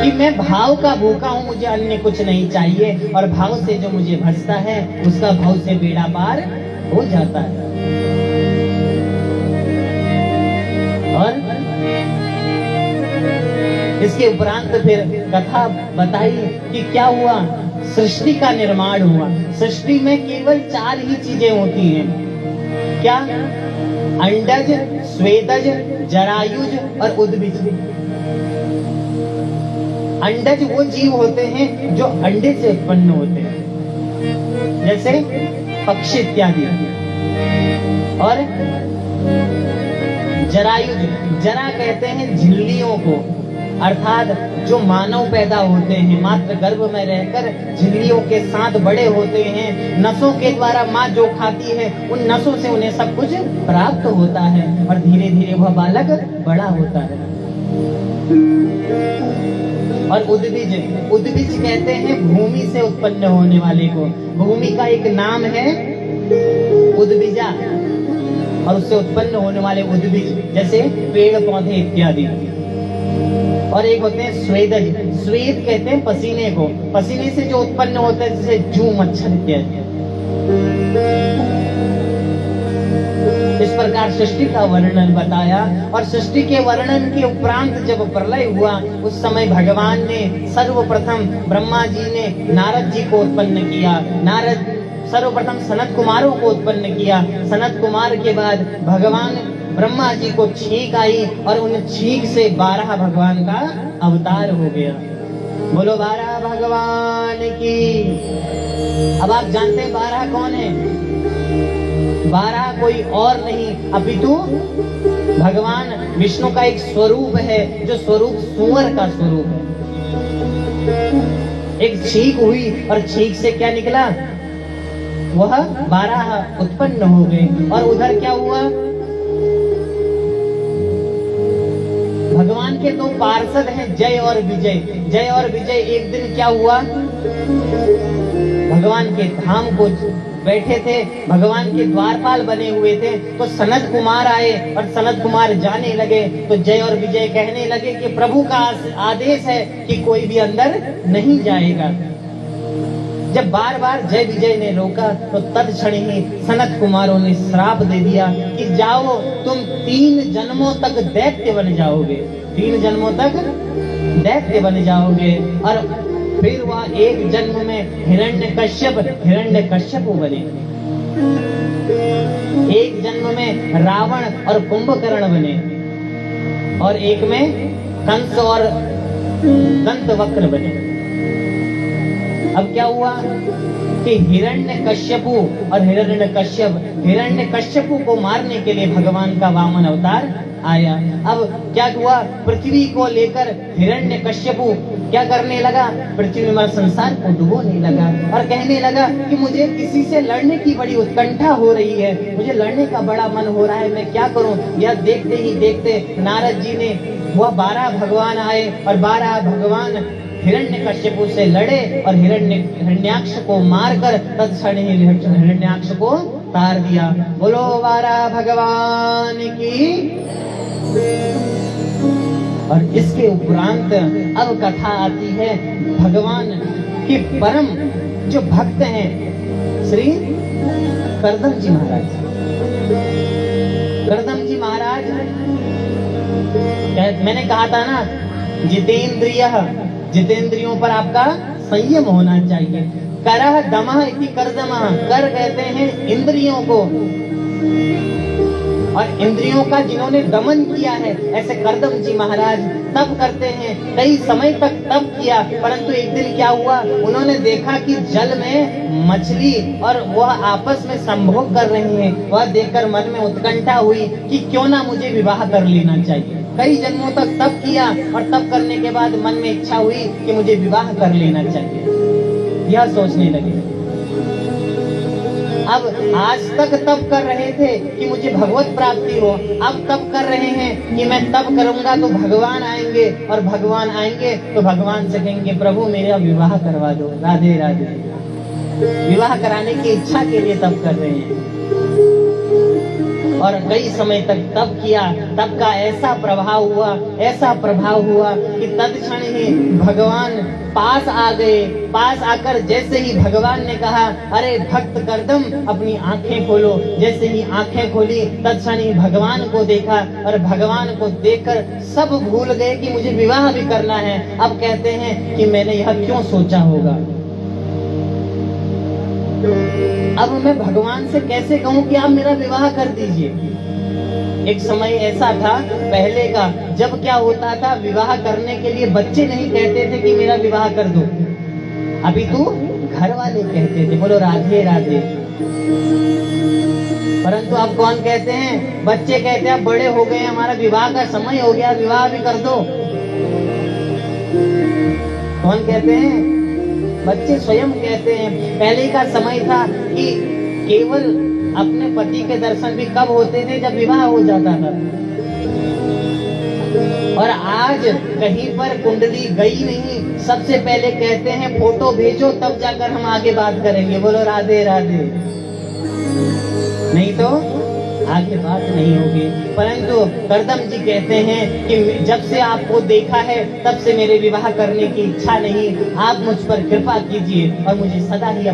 कि मैं भाव का भूखा हूं, मुझे अन्य कुछ नहीं चाहिए, और भाव से जो मुझे भजता है उसका भाव से बेड़ा पार हो जाता है। और इसके उपरांत फिर कथा बताई कि क्या हुआ, सृष्टि का निर्माण हुआ। सृष्टि में केवल 4 ही चीजें होती हैं, क्या? अंडज, स्वेदज, जरायुज और उद्भिज। अंडज वो जीव होते हैं जो अंडे से उत्पन्न होते हैं, जैसे पक्षी इत्यादि। और जरायुज, जरा कहते हैं झिल्लियों को, अर्थात जो मानव पैदा होते हैं मात्र गर्भ में रहकर झिल्लियों के साथ बड़े होते हैं, नसों के द्वारा माँ जो खाती है उन नसों से उन्हें सब कुछ प्राप्त होता है और धीरे धीरे वह बालक बड़ा होता है। और उद्भिज, उद्भिज कहते हैं भूमि से उत्पन्न होने वाले को। भूमि का एक नाम है उद्भिजा, और उससे उत्पन्न होने वाले उद्भिज जैसे पेड़ पौधे इत्यादि। और एक होते हैं स्वेदज, स्वेद कहते हैं पसीने को, पसीने से जो उत्पन्न होता है जैसे जू, मच्छर इत्यादि। इस प्रकार सृष्टि का वर्णन बताया। और सृष्टि के वर्णन के उपरांत जब प्रलय हुआ उस समय भगवान ने सर्वप्रथम, ब्रह्मा जी ने नारद जी को उत्पन्न किया, नारद सर्वप्रथम सनत कुमारों को उत्पन्न किया, सनत कुमार के बाद भगवान ब्रह्मा जी को छींक आई और उन छींक से 12 भगवान का अवतार हो गया। बोलो 12 भगवान की। अब आप जानते हैं 12 कौन है? 12 कोई और नहीं अपितु भगवान विष्णु का एक स्वरूप है, जो स्वरूप सुअर का स्वरूप है। एक छींक हुई और छींक से क्या निकला? वह 12 उत्पन्न हो गए। और उधर क्या हुआ? भगवान के 2 पार्षद हैं, जय और विजय। जय और विजय एक दिन क्या हुआ, भगवान के धाम को बैठे थे, भगवान के द्वारपाल बने हुए थे, तो सनत कुमार आए और सनत कुमार जाने लगे तो जय और विजय कहने लगे कि प्रभु का आदेश है कि कोई भी अंदर नहीं जाएगा। जब बार बार जय विजय ने रोका तो तत्क्षण ही सनत कुमारों ने श्राप दे दिया कि जाओ तुम 3 जन्मों तक दैत्य बन जाओगे, 3 जन्मों तक दैत्य बन जाओगे। और फिर वह एक जन्म में हिरण्यकश्यप बने, एक जन्म में रावण और कुंभकर्ण बने, और एक में कंस और दंतवक्र बने। अब क्या हुआ कि हिरण्यकश्यपु और हिरण्यकश्यपु को मारने के लिए भगवान का वामन अवतार आया। अब क्या हुआ, पृथ्वी को लेकर हिरण्यकश्यपु क्या करने लगा, पृथ्वी में संसार को डुबोने लगा और कहने लगा कि मुझे किसी से लड़ने की बड़ी उत्कंठा हो रही है, मुझे लड़ने का बड़ा मन हो रहा है, मैं क्या करूं। यह देखते ही देखते नारद जी ने, वह 12 भगवान आए और 12 भगवान हिरण्यकश्यपु से लड़े और हिरण्याक्ष को मारकर तत्क्षण ही हिरण्याक्ष को तार दिया। बोलो 12 भगवान की। और इसके उपरांत अब कथा आती है भगवान के परम जो भक्त हैं श्री करदम जी महाराज। करदम जी महाराज, मैंने कहा था ना, जितेंद्रियों पर आपका संयम होना चाहिए। करह दमः इति करदमः, कर कहते हैं इंद्रियों को, और इंद्रियों का जिन्होंने दमन किया है, ऐसे करदम जी महाराज तप करते हैं, कई समय तक तप किया, परंतु एक दिन क्या हुआ, उन्होंने देखा कि जल में मछली और वह आपस में संभोग कर रही हैं। वह देखकर मन में उत्कंठा हुई कि क्यों ना मुझे विवाह कर लेना चाहिए। कई जन्मों तक तप किया और तप करने के बाद मन में इच्छा हुई कि मुझे विवाह कर लेना चाहिए। यह सोचने लगे। अब आज तक तप कर रहे थे कि मुझे भगवत प्राप्ति हो, अब तप कर रहे हैं कि मैं तप करूंगा तो भगवान आएंगे, और भगवान आएंगे तो भगवान से कहेंगे प्रभु मेरा विवाह करवा दो, राधे राधे। विवाह कराने की इच्छा के लिए तप कर रहे हैं और कई समय तक तप किया। तप का ऐसा प्रभाव हुआ कि तत्क्षण ही भगवान पास आ गए। पास आकर जैसे ही भगवान ने कहा अरे भक्त करदम अपनी आंखें खोलो, जैसे ही आंखें खोली तत्क्षण ही भगवान को देखा, और भगवान को देखकर सब भूल गए कि मुझे विवाह भी करना है। अब कहते हैं कि मैंने यह क्यों सोचा होगा, अब मैं भगवान से कैसे कहूं कि आप मेरा विवाह कर दीजिए। एक समय ऐसा था पहले का, जब क्या होता था, विवाह करने के लिए बच्चे नहीं कहते थे कि मेरा विवाह कर दो, अभी तो घर वाले कहते थे, बोलो राधे राधे। परंतु अब कौन कहते हैं, बच्चे कहते हैं अब बड़े हो गए, हमारा विवाह का समय हो गया, विवाह भी कर दो। कौन कहते हैं, बच्चे स्वयं कहते हैं। पहले का समय था कि केवल अपने पति के दर्शन भी कब होते थे, जब विवाह हो जाता था। और आज कहीं पर कुंडली गई नहीं, सबसे पहले कहते हैं फोटो भेजो तब जाकर हम आगे बात करेंगे, बोलो राधे राधे, नहीं तो आगे बात नहीं होगी। परंतु करदम जी कहते हैं कि जब से आपको देखा है तब से मेरे विवाह करने की इच्छा नहीं, आप मुझ पर कृपा कीजिए और मुझे सदा ही